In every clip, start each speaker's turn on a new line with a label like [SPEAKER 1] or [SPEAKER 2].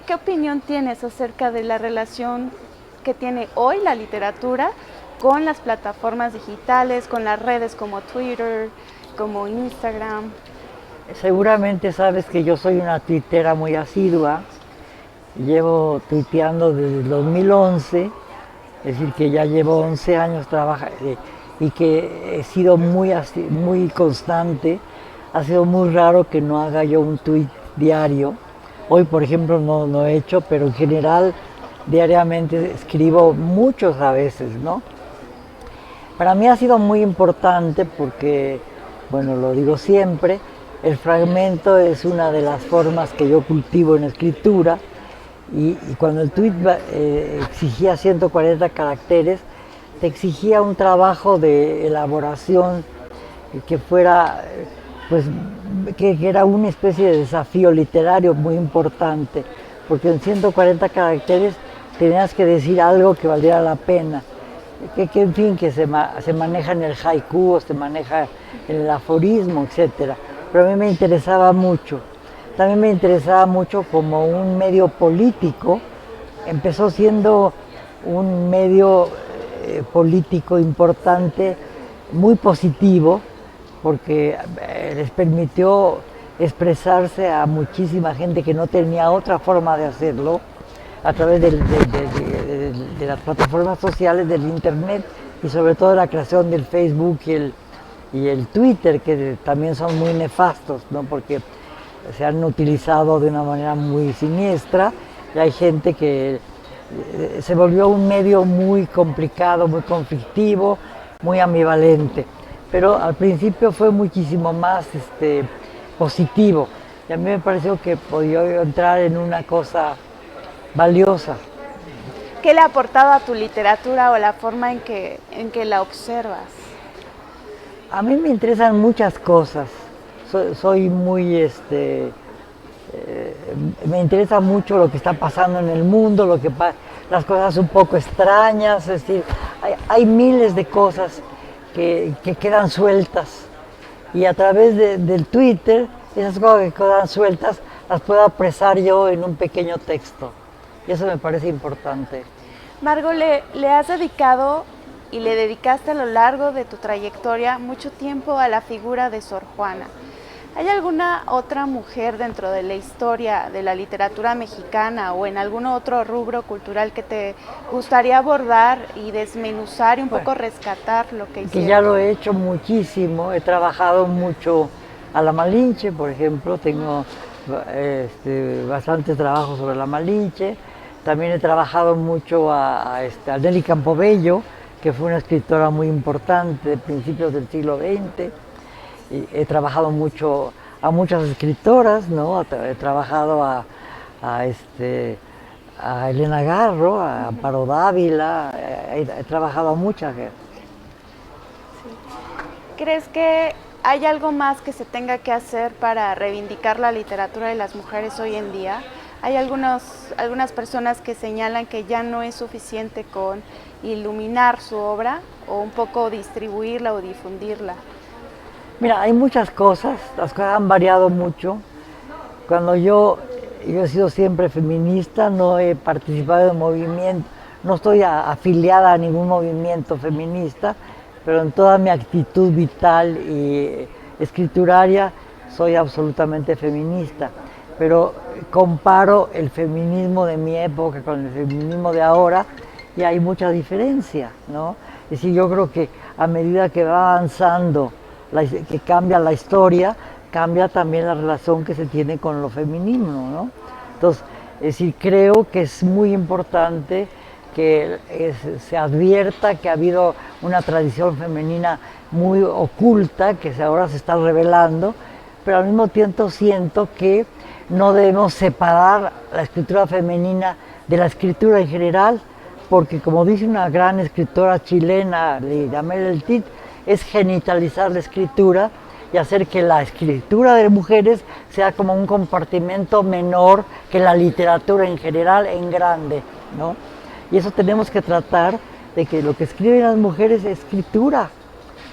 [SPEAKER 1] ¿Qué opinión tienes acerca de la relación que tiene hoy la literatura con las plataformas digitales, con las redes como Twitter, como Instagram?
[SPEAKER 2] Seguramente sabes que yo soy una tuitera muy asidua. Llevo tuiteando desde el 2011, es decir, que ya llevo 11 años trabajando y que he sido muy constante. Ha sido muy raro que no haga yo un tuit diario. Hoy, por ejemplo, no he hecho, pero en general diariamente escribo muchos a veces, ¿no? Para mí ha sido muy importante porque, bueno, lo digo siempre, el fragmento es una de las formas que yo cultivo en escritura y cuando el tuit exigía 140 caracteres, te exigía un trabajo de elaboración que fuera, pues, que era una especie de desafío literario muy importante, porque en 140 caracteres tenías que decir algo que valiera la pena. En fin, que se maneja en el haiku, o se maneja en el aforismo, etcétera. Pero a mí me interesaba mucho. También me interesaba mucho como un medio político. Empezó siendo un medio político importante, muy positivo, porque les permitió expresarse a muchísima gente que no tenía otra forma de hacerlo a través de las plataformas sociales, del internet y sobre todo la creación del Facebook y el Twitter, que también son muy nefastos, ¿no? Porque se han utilizado de una manera muy siniestra y hay gente que se volvió un medio muy complicado, muy conflictivo, muy ambivalente. Pero al principio fue muchísimo más positivo y a mí me pareció que podía entrar en una cosa valiosa.
[SPEAKER 1] ¿Qué le ha aportado a tu literatura o la forma en que la observas?
[SPEAKER 2] A mí me interesan muchas cosas. Soy muy, me interesa mucho lo que está pasando en el mundo, las cosas un poco extrañas, es decir, hay miles de cosas que quedan sueltas y a través del Twitter, esas cosas que quedan sueltas las puedo apresar yo en un pequeño texto. Y eso me parece importante.
[SPEAKER 1] Margo, le has dedicado y le dedicaste a lo largo de tu trayectoria mucho tiempo a la figura de Sor Juana. ¿Hay alguna otra mujer dentro de la historia de la literatura mexicana o en algún otro rubro cultural que te gustaría abordar y desmenuzar y un poco rescatar lo que hicieron?
[SPEAKER 2] Que ya lo he hecho muchísimo, he trabajado mucho a la Malinche, por ejemplo, tengo bastante trabajo sobre la Malinche. También he trabajado mucho a Nelly Campobello, que fue una escritora muy importante de principios del siglo XX. Y he trabajado mucho a muchas escritoras, ¿no? He trabajado a Elena Garro, a Amparo Dávila, he trabajado a muchas.
[SPEAKER 1] Sí. ¿Crees que hay algo más que se tenga que hacer para reivindicar la literatura de las mujeres hoy en día? Hay algunas personas que señalan que ya no es suficiente con iluminar su obra o un poco distribuirla o difundirla.
[SPEAKER 2] Mira, hay muchas cosas, las cosas han variado mucho. Cuando yo he sido siempre feminista, no he participado en movimiento, no estoy afiliada a ningún movimiento feminista, pero en toda mi actitud vital y escrituraria soy absolutamente feminista. Pero comparo el feminismo de mi época con el feminismo de ahora y hay mucha diferencia, ¿no? Es decir, yo creo que a medida que va avanzando, que cambia la historia, cambia también la relación que se tiene con lo femenino, ¿no? Entonces, es decir, creo que es muy importante que se advierta que ha habido una tradición femenina muy oculta, que ahora se está revelando, pero al mismo tiempo siento que no debemos separar la escritura femenina de la escritura en general, porque como dice una gran escritora chilena, Yamel El Tit, es genitalizar la escritura y hacer que la escritura de mujeres sea como un compartimento menor que la literatura en general en grande, ¿no? Y eso tenemos que tratar de que lo que escriben las mujeres es escritura,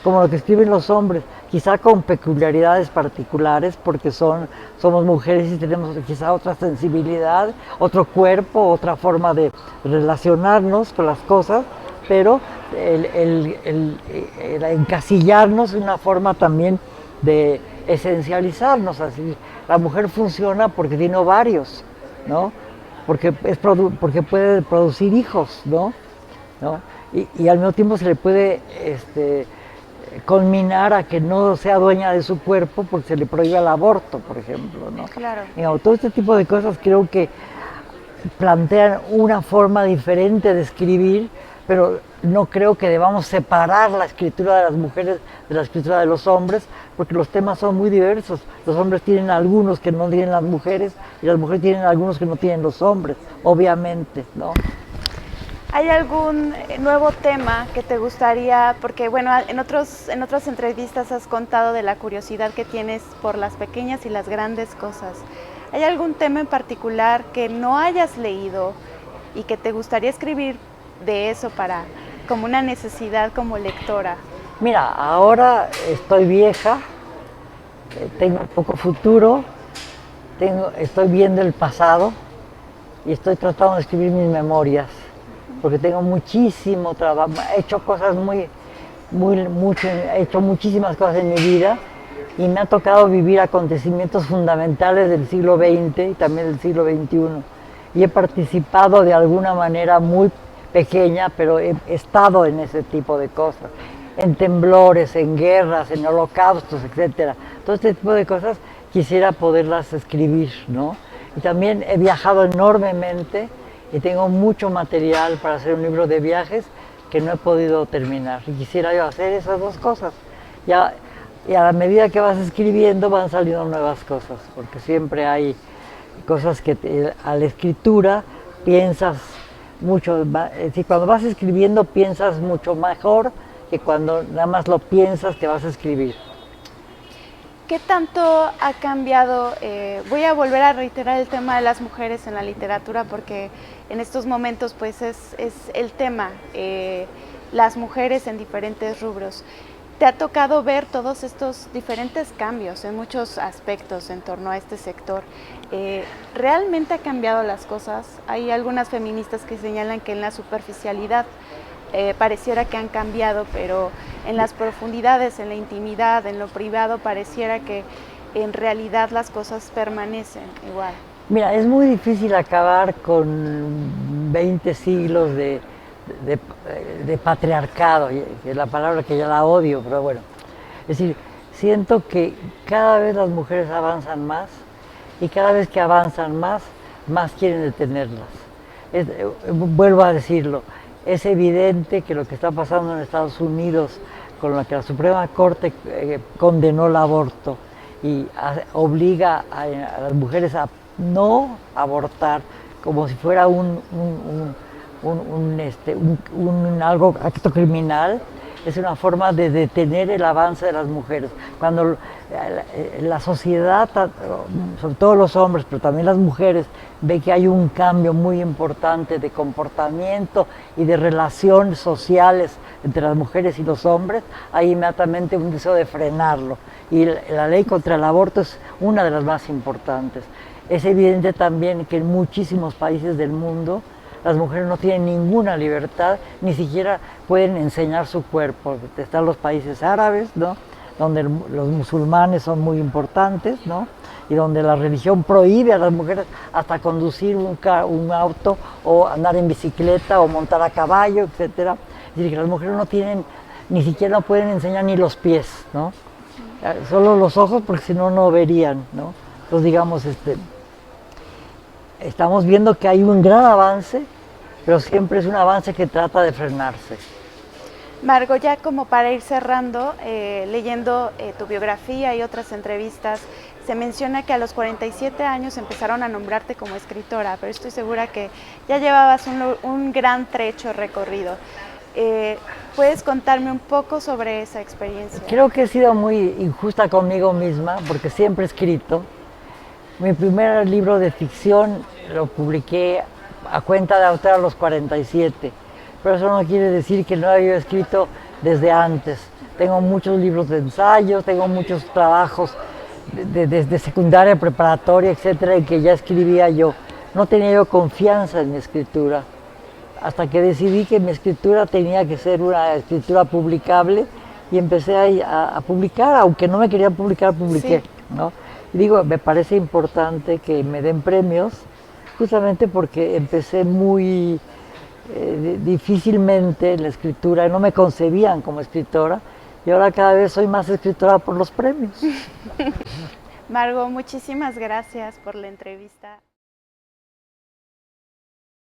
[SPEAKER 2] como lo que escriben los hombres, quizá con peculiaridades particulares, porque somos mujeres y tenemos quizá otra sensibilidad, otro cuerpo, otra forma de relacionarnos con las cosas, pero el encasillarnos es una forma también de esencializarnos. Así, la mujer funciona porque tiene ovarios, ¿no? Porque puede producir hijos, ¿no? Y al mismo tiempo se le puede conminar a que no sea dueña de su cuerpo porque se le prohíbe el aborto, por ejemplo, ¿no?
[SPEAKER 1] Claro.
[SPEAKER 2] Todo este tipo de cosas creo que plantean una forma diferente de escribir, pero no creo que debamos separar la escritura de las mujeres de la escritura de los hombres, porque los temas son muy diversos. Los hombres tienen algunos que no tienen las mujeres y las mujeres tienen algunos que no tienen los hombres, obviamente, ¿no?
[SPEAKER 1] ¿Hay algún nuevo tema que te gustaría? Porque bueno, en otras entrevistas has contado de la curiosidad que tienes por las pequeñas y las grandes cosas. ¿Hay algún tema en particular que no hayas leído y que te gustaría escribir de eso como una necesidad como lectora?
[SPEAKER 2] Mira, ahora estoy vieja, tengo poco futuro, estoy viendo el pasado y estoy tratando de escribir mis memorias, porque tengo muchísimo trabajo, he hecho cosas he hecho muchísimas cosas en mi vida y me ha tocado vivir acontecimientos fundamentales del siglo XX y también del siglo XXI. Y he participado de alguna manera muy pequeña, pero he estado en ese tipo de cosas, en temblores, en guerras, en holocaustos, etcétera. Todo este tipo de cosas quisiera poderlas escribir, ¿no? Y también he viajado enormemente y tengo mucho material para hacer un libro de viajes que no he podido terminar. Y quisiera yo hacer esas dos cosas. Y a la medida que vas escribiendo van saliendo nuevas cosas, porque siempre hay cosas que a la escritura piensas mucho, cuando vas escribiendo piensas mucho mejor que cuando nada más lo piensas que vas a escribir.
[SPEAKER 1] ¿Qué tanto ha cambiado? Voy a volver a reiterar el tema de las mujeres en la literatura porque en estos momentos pues es el tema, las mujeres en diferentes rubros. ¿Te ha tocado ver todos estos diferentes cambios en muchos aspectos en torno a este sector? ¿Realmente ha cambiado las cosas? Hay algunas feministas que señalan que en la superficialidad pareciera que han cambiado, pero en las profundidades, en la intimidad, en lo privado, pareciera que en realidad las cosas permanecen igual.
[SPEAKER 2] Mira, es muy difícil acabar con 20 siglos de patriarcado, que es la palabra que ya la odio, pero bueno. Es decir, siento que cada vez las mujeres avanzan más y cada vez que avanzan más quieren detenerlas. Vuelvo a decirlo, es evidente que lo que está pasando en Estados Unidos, con lo que la Suprema Corte condenó el aborto y obliga a las mujeres a no abortar como si fuera un acto criminal, es una forma de detener el avance de las mujeres. Cuando la sociedad, sobre todo los hombres, pero también las mujeres, ve que hay un cambio muy importante de comportamiento y de relaciones sociales entre las mujeres y los hombres, hay inmediatamente un deseo de frenarlo. Y la ley contra el aborto es una de las más importantes. Es evidente también que en muchísimos países del mundo las mujeres no tienen ninguna libertad, ni siquiera pueden enseñar su cuerpo. Están los países árabes, ¿no?, donde los musulmanes son muy importantes, ¿no?, y donde la religión prohíbe a las mujeres hasta conducir un auto o andar en bicicleta o montar a caballo, etcétera. Es decir, que las mujeres no tienen, ni siquiera no pueden enseñar ni los pies, ¿no? Solo los ojos, porque si no, no verían, ¿no? Entonces, digamos, estamos viendo que hay un gran avance, pero siempre es un avance que trata de frenarse.
[SPEAKER 1] Margo, ya como para ir cerrando, leyendo tu biografía y otras entrevistas, se menciona que a los 47 años empezaron a nombrarte como escritora, pero estoy segura que ya llevabas un gran trecho recorrido. ¿Puedes contarme un poco sobre esa experiencia?
[SPEAKER 2] Creo que he sido muy injusta conmigo misma, porque siempre he escrito. Mi primer libro de ficción lo publiqué a cuenta de autor a los 47, pero eso no quiere decir que no haya escrito desde antes. tengo muchos libros de ensayos, tengo muchos trabajos desde secundaria, preparatoria, etcétera, en que ya escribía yo. No tenía yo confianza en mi escritura, hasta que decidí que mi escritura tenía que ser una escritura publicable y empecé a publicar, aunque no me querían publicar, publiqué,
[SPEAKER 1] Sí.
[SPEAKER 2] ¿no? Y digo, me parece importante que me den premios, justamente porque empecé muy difícilmente en la escritura, no me concebían como escritora, y ahora cada vez soy más escritora por los premios.
[SPEAKER 1] Margo, muchísimas gracias por la entrevista.